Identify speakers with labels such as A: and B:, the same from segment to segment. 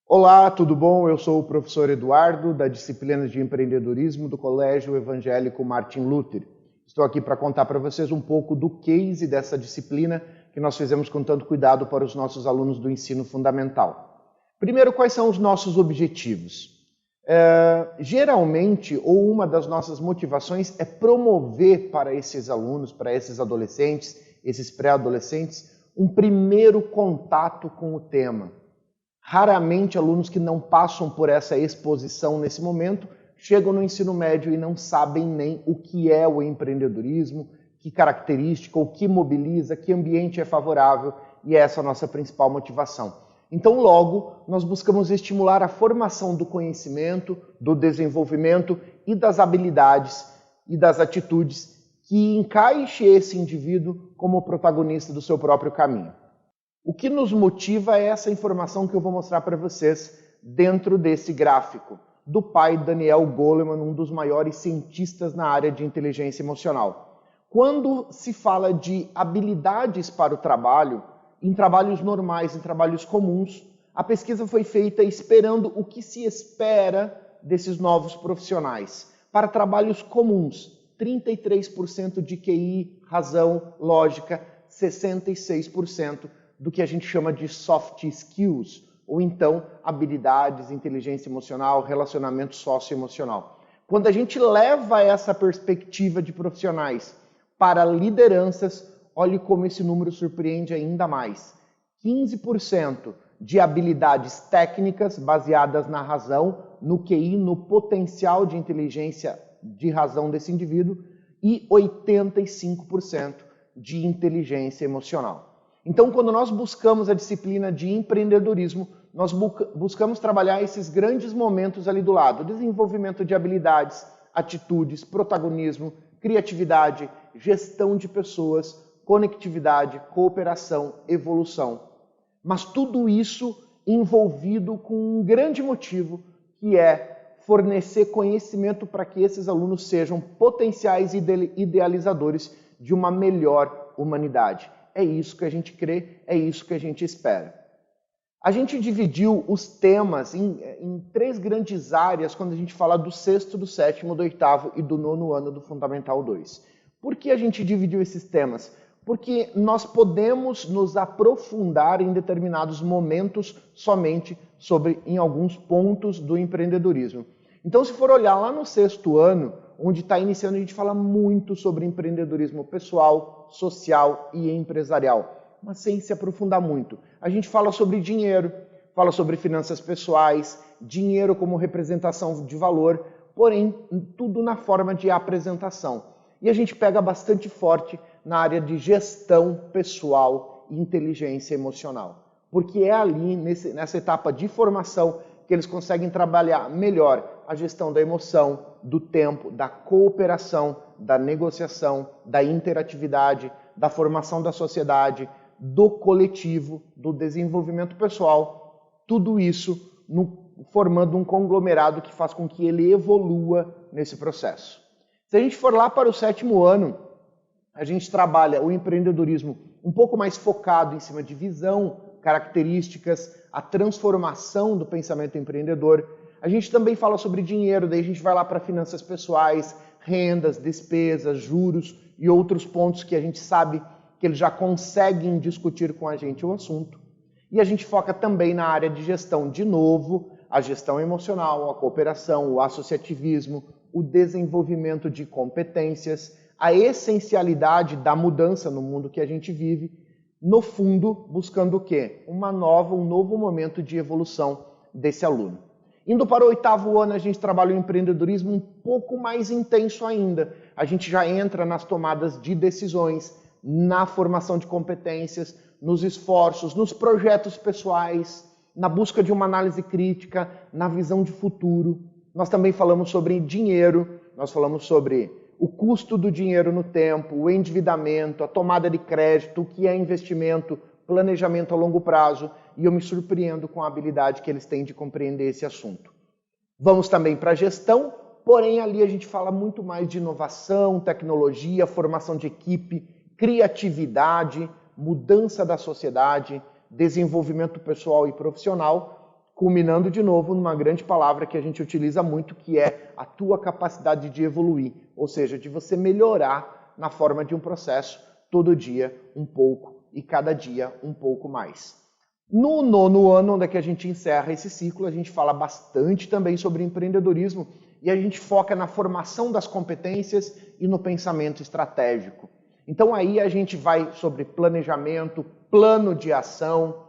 A: Olá, tudo bom? Eu sou o professor Eduardo, da disciplina de empreendedorismo do Colégio Evangélico Martin Luther. Estou aqui para contar para vocês um pouco do case dessa disciplina que nós fizemos com tanto cuidado para os nossos alunos do ensino fundamental. Primeiro, quais são os nossos objetivos? Geralmente, ou uma das nossas motivações é promover para esses alunos, para esses adolescentes, esses pré-adolescentes, um primeiro contato com o tema. Raramente alunos que não passam por essa exposição nesse momento chegam no ensino médio e não sabem nem o que é o empreendedorismo, que característica, o que mobiliza, que ambiente é favorável, e essa é a nossa principal motivação. Então, logo, nós buscamos estimular a formação do conhecimento, do desenvolvimento e das habilidades e das atitudes que encaixe esse indivíduo como protagonista do seu próprio caminho. O que nos motiva é essa informação que eu vou mostrar para vocês dentro desse gráfico, do pai Daniel Goleman, um dos maiores cientistas na área de inteligência emocional. Quando se fala de habilidades para o trabalho, em trabalhos normais, em trabalhos comuns, a pesquisa foi feita esperando o que se espera desses novos profissionais. Para trabalhos comuns, 33% de QI, razão, lógica, 66% do que a gente chama de soft skills, ou então habilidades, inteligência emocional, relacionamento socioemocional. Quando a gente leva essa perspectiva de profissionais para lideranças, olhe como esse número surpreende ainda mais. 15% de habilidades técnicas baseadas na razão, no QI, no potencial de inteligência de razão desse indivíduo, e 85% de inteligência emocional. Então, quando nós buscamos a disciplina de empreendedorismo, nós buscamos trabalhar esses grandes momentos ali do lado. Desenvolvimento de habilidades, atitudes, protagonismo, criatividade, gestão de pessoas, conectividade, cooperação, evolução. Mas tudo isso envolvido com um grande motivo, que é fornecer conhecimento para que esses alunos sejam potenciais idealizadores de uma melhor humanidade. É isso que a gente crê, é isso que a gente espera. A gente dividiu os temas em três grandes áreas quando a gente fala do sexto, do sétimo, do oitavo e do nono ano do Fundamental 2. Por que a gente dividiu esses temas? Porque nós podemos nos aprofundar em determinados momentos somente em alguns pontos do empreendedorismo. Então, se for olhar lá no sexto ano, onde está iniciando, a gente fala muito sobre empreendedorismo pessoal, social e empresarial, mas sem se aprofundar muito. A gente fala sobre dinheiro, fala sobre finanças pessoais, dinheiro como representação de valor, porém, tudo na forma de apresentação. E a gente pega bastante forte na área de gestão pessoal e inteligência emocional, porque é ali, nessa etapa de formação, que eles conseguem trabalhar melhor a gestão da emoção, do tempo, da cooperação, da negociação, da interatividade, da formação da sociedade, do coletivo, do desenvolvimento pessoal, tudo isso formando um conglomerado que faz com que ele evolua nesse processo. Se a gente for lá para o sétimo ano, a gente trabalha o empreendedorismo um pouco mais focado em cima de visão, características, a transformação do pensamento empreendedor. A gente também fala sobre dinheiro, daí a gente vai lá para finanças pessoais, rendas, despesas, juros e outros pontos que a gente sabe que eles já conseguem discutir com a gente o assunto. E a gente foca também na área de gestão, de novo, a gestão emocional, a cooperação, o associativismo, o desenvolvimento de competências, a essencialidade da mudança no mundo que a gente vive, no fundo, buscando o quê? Um novo momento de evolução desse aluno. Indo para o oitavo ano, a gente trabalha o empreendedorismo um pouco mais intenso ainda. A gente já entra nas tomadas de decisões, na formação de competências, nos esforços, nos projetos pessoais, na busca de uma análise crítica, na visão de futuro. Nós também falamos sobre dinheiro, nós falamos sobre o custo do dinheiro no tempo, o endividamento, a tomada de crédito, o que é investimento, planejamento a longo prazo, e eu me surpreendo com a habilidade que eles têm de compreender esse assunto. Vamos também para a gestão, porém ali a gente fala muito mais de inovação, tecnologia, formação de equipe, criatividade, mudança da sociedade, desenvolvimento pessoal e profissional, culminando de novo numa grande palavra que a gente utiliza muito, que é a tua capacidade de evoluir, ou seja, de você melhorar na forma de um processo, todo dia um pouco e cada dia um pouco mais. No 9º ano, onde é que a gente encerra esse ciclo, a gente fala bastante também sobre empreendedorismo e a gente foca na formação das competências e no pensamento estratégico. Então aí a gente vai sobre planejamento, plano de ação,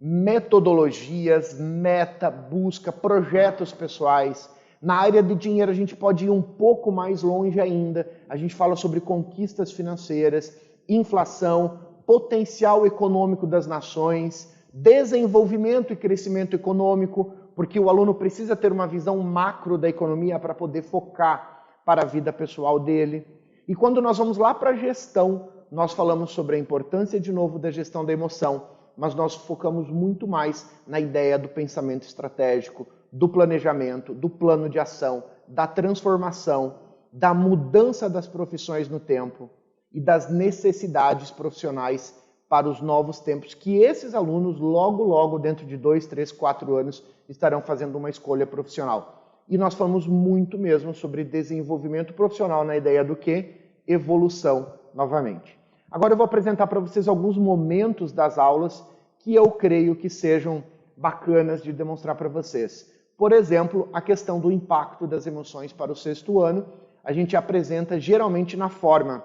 A: metodologias, meta, busca, projetos pessoais. Na área de dinheiro a gente pode ir um pouco mais longe ainda. A gente fala sobre conquistas financeiras, inflação, potencial econômico das nações, desenvolvimento e crescimento econômico, porque o aluno precisa ter uma visão macro da economia para poder focar para a vida pessoal dele. E quando nós vamos lá para a gestão, nós falamos sobre a importância de novo da gestão da emoção, mas nós focamos muito mais na ideia do pensamento estratégico, do planejamento, do plano de ação, da transformação, da mudança das profissões no tempo e das necessidades profissionais para os novos tempos, que esses alunos logo, dentro de 2, 3, 4 anos, estarão fazendo uma escolha profissional. E nós falamos muito mesmo sobre desenvolvimento profissional na ideia do quê? Evolução, novamente. Agora eu vou apresentar para vocês alguns momentos das aulas que eu creio que sejam bacanas de demonstrar para vocês. Por exemplo, a questão do impacto das emoções para o 6º ano, a gente apresenta geralmente na forma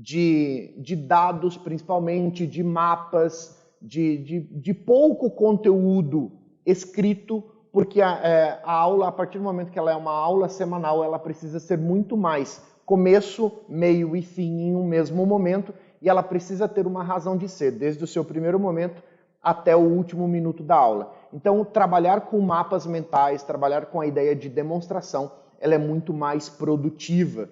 A: de dados, principalmente, de mapas, de pouco conteúdo escrito, porque a aula, a partir do momento que ela é uma aula semanal, ela precisa ser muito mais começo, meio e fim em um mesmo momento, e ela precisa ter uma razão de ser, desde o seu primeiro momento até o último minuto da aula. Então, trabalhar com mapas mentais, trabalhar com a ideia de demonstração, ela é muito mais produtiva.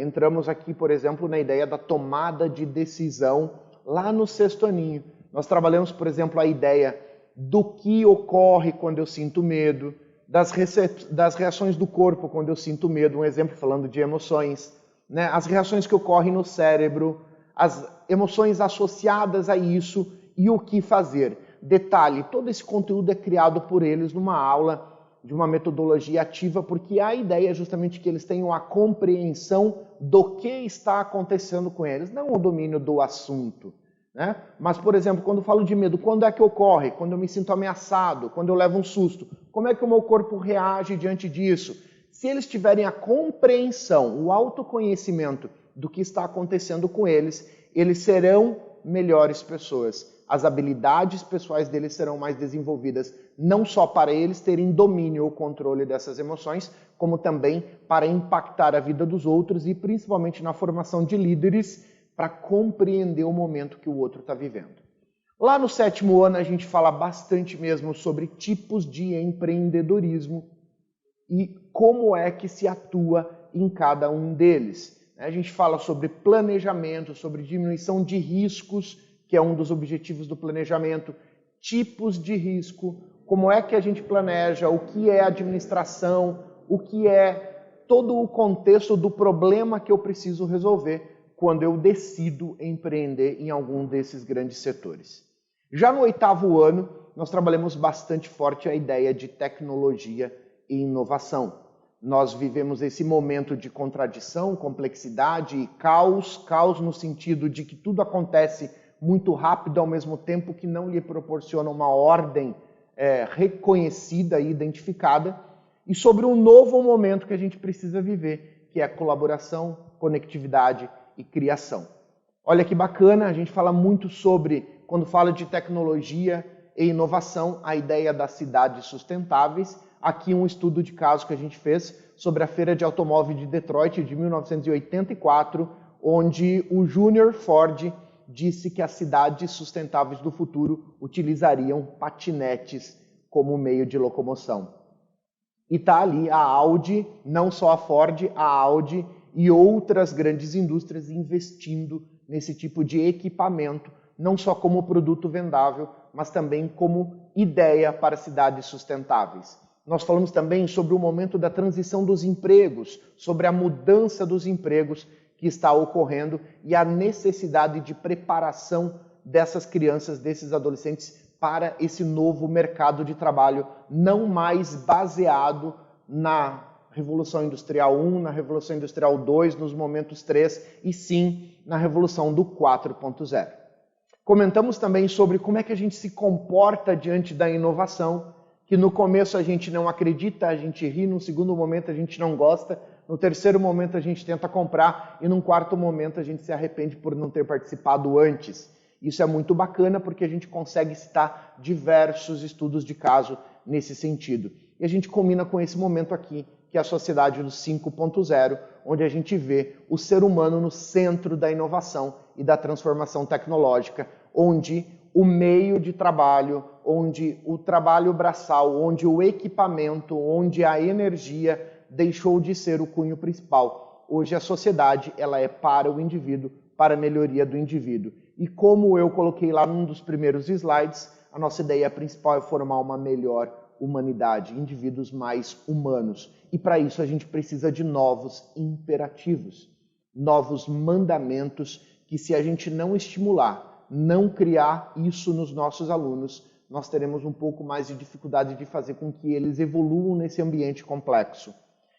A: Entramos aqui, por exemplo, na ideia da tomada de decisão lá no 6º aninho. Nós trabalhamos, por exemplo, a ideia do que ocorre quando eu sinto medo, das reações do corpo quando eu sinto medo, um exemplo falando de emoções, né? As reações que ocorrem no cérebro, as emoções associadas a isso e o que fazer. Detalhe, todo esse conteúdo é criado por eles numa aula de uma metodologia ativa, porque a ideia é justamente que eles tenham a compreensão do que está acontecendo com eles, não o domínio do assunto. Né? Mas, por exemplo, quando eu falo de medo, quando é que ocorre? Quando eu me sinto ameaçado, quando eu levo um susto, como é que o meu corpo reage diante disso? Se eles tiverem a compreensão, o autoconhecimento do que está acontecendo com eles, eles serão melhores pessoas. As habilidades pessoais deles serão mais desenvolvidas, não só para eles terem domínio ou controle dessas emoções, como também para impactar a vida dos outros e principalmente na formação de líderes para compreender o momento que o outro está vivendo. Lá no 7º ano a gente fala bastante mesmo sobre tipos de empreendedorismo e como é que se atua em cada um deles. A gente fala sobre planejamento, sobre diminuição de riscos, que é um dos objetivos do planejamento, tipos de risco, como é que a gente planeja, o que é administração, o que é todo o contexto do problema que eu preciso resolver quando eu decido empreender em algum desses grandes setores. Já no 8º ano, nós trabalhamos bastante forte a ideia de tecnologia e inovação. Nós vivemos esse momento de contradição, complexidade e caos, caos no sentido de que tudo acontece muito rápido ao mesmo tempo que não lhe proporciona uma ordem reconhecida e identificada, e sobre um novo momento que a gente precisa viver, que é a colaboração, conectividade e criação. Olha que bacana, a gente fala muito sobre, quando fala de tecnologia e inovação, a ideia das cidades sustentáveis. Aqui um estudo de caso que a gente fez sobre a Feira de Automóvel de Detroit de 1984, onde o Junior Ford disse que as cidades sustentáveis do futuro utilizariam patinetes como meio de locomoção. E está ali a Audi, não só a Ford, a Audi e outras grandes indústrias investindo nesse tipo de equipamento, não só como produto vendável, mas também como ideia para cidades sustentáveis. Nós falamos também sobre o momento da transição dos empregos, sobre a mudança dos empregos que está ocorrendo e a necessidade de preparação dessas crianças, desses adolescentes, para esse novo mercado de trabalho, não mais baseado na Revolução Industrial 1, na Revolução Industrial 2, nos momentos 3, e sim na Revolução do 4.0. Comentamos também sobre como é que a gente se comporta diante da inovação, que no começo a gente não acredita, a gente ri, no segundo momento a gente não gosta, no terceiro momento a gente tenta comprar e num quarto momento a gente se arrepende por não ter participado antes. Isso é muito bacana porque a gente consegue citar diversos estudos de caso nesse sentido. E a gente combina com esse momento aqui, que é a sociedade do 5.0, onde a gente vê o ser humano no centro da inovação e da transformação tecnológica, onde o meio de trabalho, onde o trabalho braçal, onde o equipamento, onde a energia deixou de ser o cunho principal. Hoje a sociedade ela é para o indivíduo, para a melhoria do indivíduo. E como eu coloquei lá num dos primeiros slides, a nossa ideia principal é formar uma melhor humanidade, indivíduos mais humanos. E para isso a gente precisa de novos imperativos, novos mandamentos que se a gente não estimular, não criar isso nos nossos alunos, nós teremos um pouco mais de dificuldade de fazer com que eles evoluam nesse ambiente complexo.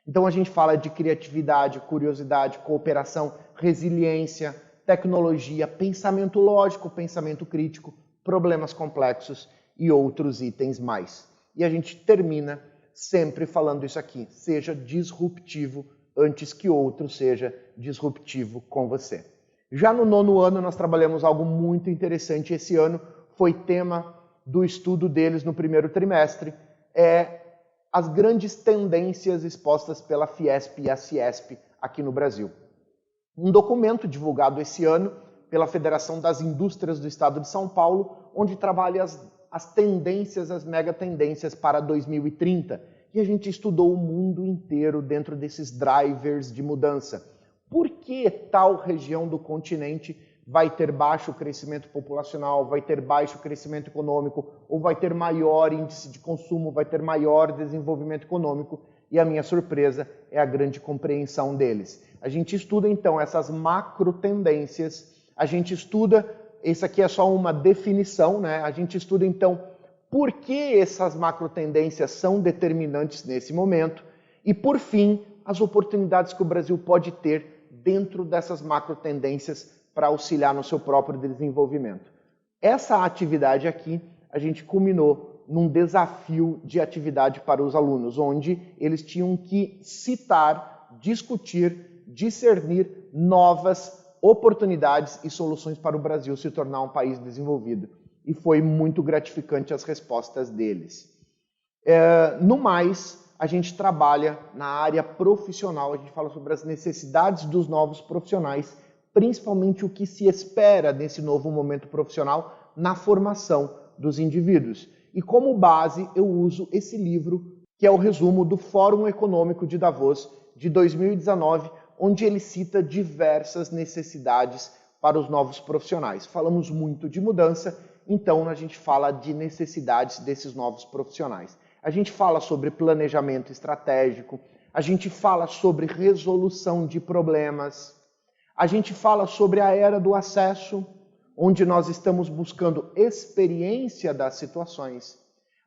A: Então a gente fala de criatividade, curiosidade, cooperação, resiliência, tecnologia, pensamento lógico, pensamento crítico, problemas complexos e outros itens mais. E a gente termina sempre falando isso aqui, seja disruptivo antes que outro seja disruptivo com você. Já no 9º ano nós trabalhamos algo muito interessante esse ano, foi tema do estudo deles no primeiro trimestre, as grandes tendências expostas pela Fiesp e a Ciesp aqui no Brasil. Um documento divulgado esse ano pela Federação das Indústrias do Estado de São Paulo, onde trabalha as tendências, as megatendências para 2030. E a gente estudou o mundo inteiro dentro desses drivers de mudança. Por que tal região do continente vai ter baixo crescimento populacional, vai ter baixo crescimento econômico, ou vai ter maior índice de consumo, vai ter maior desenvolvimento econômico? E a minha surpresa é a grande compreensão deles. A gente estuda então essas macro tendências, a gente estuda, isso aqui é só uma definição, né? A gente estuda então por que essas macro tendências são determinantes nesse momento e, por fim, as oportunidades que o Brasil pode ter dentro dessas macro tendências para auxiliar no seu próprio desenvolvimento. Essa atividade aqui, a gente culminou num desafio de atividade para os alunos, onde eles tinham que citar, discutir, discernir novas oportunidades e soluções para o Brasil se tornar um país desenvolvido. E foi muito gratificante as respostas deles. No mais, a gente trabalha na área profissional, a gente fala sobre as necessidades dos novos profissionais, principalmente o que se espera nesse novo momento profissional na formação dos indivíduos. E como base eu uso esse livro, que é o resumo do Fórum Econômico de Davos de 2019, onde ele cita diversas necessidades para os novos profissionais. Falamos muito de mudança, então a gente fala de necessidades desses novos profissionais. A gente fala sobre planejamento estratégico, a gente fala sobre resolução de problemas, a gente fala sobre a era do acesso, onde nós estamos buscando experiência das situações.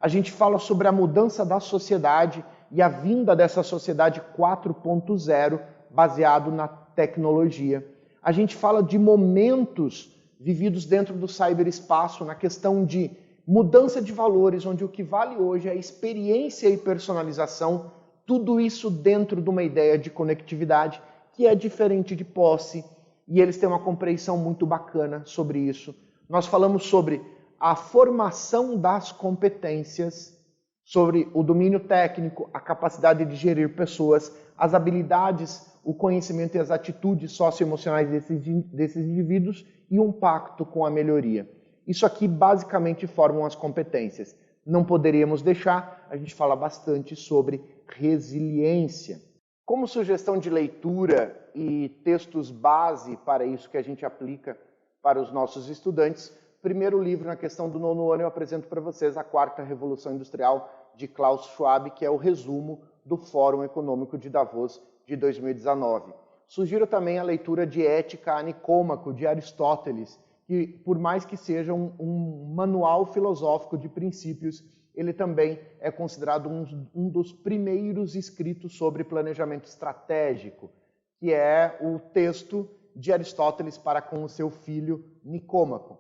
A: A gente fala sobre a mudança da sociedade e a vinda dessa sociedade 4.0 baseado na tecnologia. A gente fala de momentos vividos dentro do ciberespaço, na questão de mudança de valores, onde o que vale hoje é experiência e personalização, tudo isso dentro de uma ideia de conectividade que é diferente de posse, e eles têm uma compreensão muito bacana sobre isso. Nós falamos sobre a formação das competências, sobre o domínio técnico, a capacidade de gerir pessoas, as habilidades, o conhecimento e as atitudes socioemocionais desses indivíduos e um pacto com a melhoria. Isso aqui basicamente formam as competências. Não poderíamos deixar, a gente fala bastante sobre resiliência. Como sugestão de leitura e textos base para isso que a gente aplica para os nossos estudantes, primeiro livro na questão do 9º ano eu apresento para vocês A Quarta Revolução Industrial, de Klaus Schwab, que é o resumo do Fórum Econômico de Davos de 2019. Sugiro também a leitura de Ética a Nicômaco, de Aristóteles, que por mais que seja um manual filosófico de princípios, ele também é considerado um dos primeiros escritos sobre planejamento estratégico, que é o texto de Aristóteles para com o seu filho Nicômaco.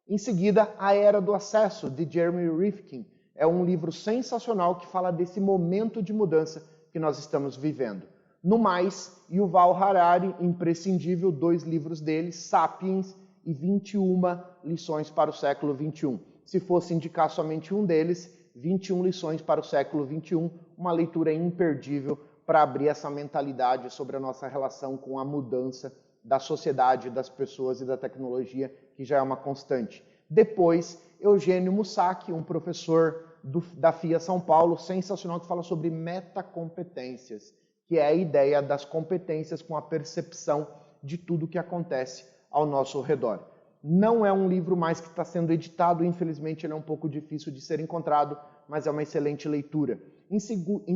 A: Em seguida, A Era do Acesso, de Jeremy Rifkin. É um livro sensacional que fala desse momento de mudança que nós estamos vivendo. No mais, Yuval Harari, imprescindível, 2 livros dele, Sapiens e 21 lições para o século XXI. Se fosse indicar somente um deles, 21 lições para o século XXI, uma leitura imperdível para abrir essa mentalidade sobre a nossa relação com a mudança da sociedade, das pessoas e da tecnologia, que já é uma constante. Depois, Eugênio Mussac, um professor da FIA São Paulo, sensacional, que fala sobre metacompetências, que é a ideia das competências com a percepção de tudo que acontece ao nosso redor. Não é um livro mais que está sendo editado, infelizmente ele é um pouco difícil de ser encontrado, mas é uma excelente leitura. Em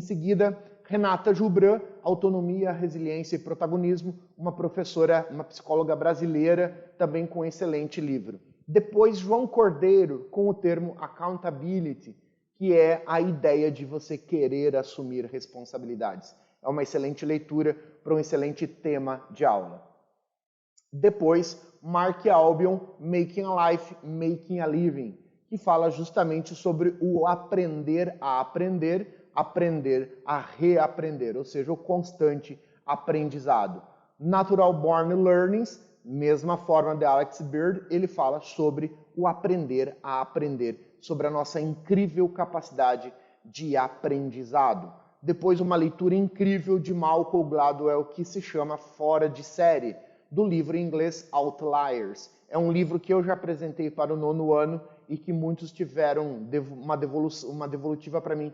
A: seguida, Renata Jubran, Autonomia, Resiliência e Protagonismo, uma professora, uma psicóloga brasileira, também com um excelente livro. Depois, João Cordeiro, com o termo Accountability, que é a ideia de você querer assumir responsabilidades. É uma excelente leitura para um excelente tema de aula. Depois, Mark Albion, Making a Life, Making a Living, que fala justamente sobre o aprender a aprender, aprender a reaprender, ou seja, o constante aprendizado. Natural Born Learnings, mesma forma de Alex Beard, ele fala sobre o aprender a aprender, sobre a nossa incrível capacidade de aprendizado. Depois, uma leitura incrível de Malcolm Gladwell que se chama Fora de Série, do livro em inglês Outliers. É um livro que eu já apresentei para o 9º ano e que muitos tiveram uma devolutiva para mim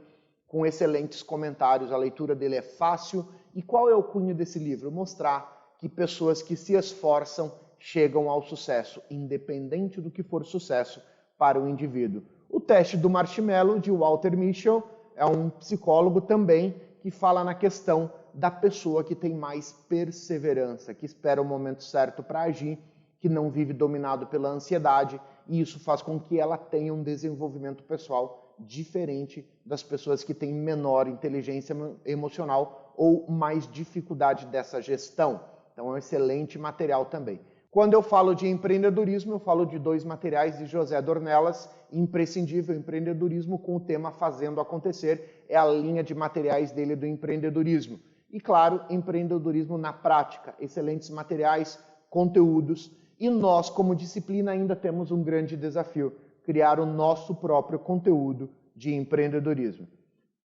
A: com excelentes comentários. A leitura dele é fácil. E qual é o cunho desse livro? Mostrar que pessoas que se esforçam chegam ao sucesso, independente do que for sucesso para o indivíduo. O Teste do Marshmallow, de Walter Mischel, é um psicólogo também que fala na questão da pessoa que tem mais perseverança, que espera o momento certo para agir, que não vive dominado pela ansiedade, e isso faz com que ela tenha um desenvolvimento pessoal diferente das pessoas que têm menor inteligência emocional ou mais dificuldade dessa gestão. Então é um excelente material também. Quando eu falo de empreendedorismo, eu falo de 2 materiais de José Dornelas, Imprescindível Empreendedorismo, com o tema Fazendo Acontecer, é a linha de materiais dele do empreendedorismo. E claro, empreendedorismo na prática, excelentes materiais, conteúdos, e nós como disciplina ainda temos um grande desafio, criar o nosso próprio conteúdo de empreendedorismo.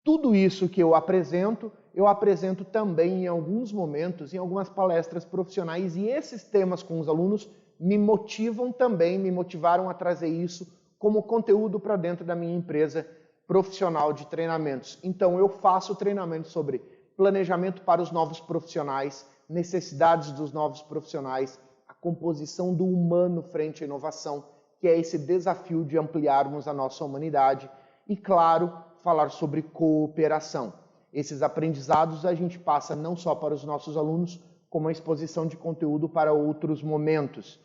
A: Tudo isso que eu apresento também em alguns momentos, em algumas palestras profissionais, e esses temas com os alunos me motivaram a trazer isso como conteúdo para dentro da minha empresa profissional de treinamentos. Então eu faço treinamento sobre planejamento para os novos profissionais, necessidades dos novos profissionais, a composição do humano frente à inovação, que é esse desafio de ampliarmos a nossa humanidade, e claro, falar sobre cooperação. Esses aprendizados a gente passa não só para os nossos alunos, como a exposição de conteúdo para outros momentos.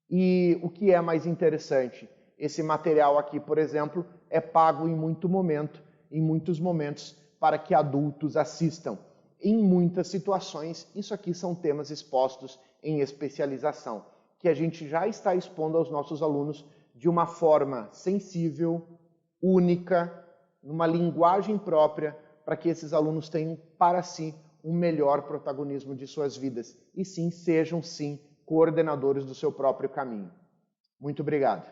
A: E o que é mais interessante? Esse material aqui, por exemplo, é pago em muitos momentos, para que adultos assistam. Em muitas situações, isso aqui são temas expostos em especialização, que a gente já está expondo aos nossos alunos de uma forma sensível, única, numa linguagem própria, para que esses alunos tenham para si um melhor protagonismo de suas vidas e sim, sejam sim coordenadores do seu próprio caminho. Muito obrigado.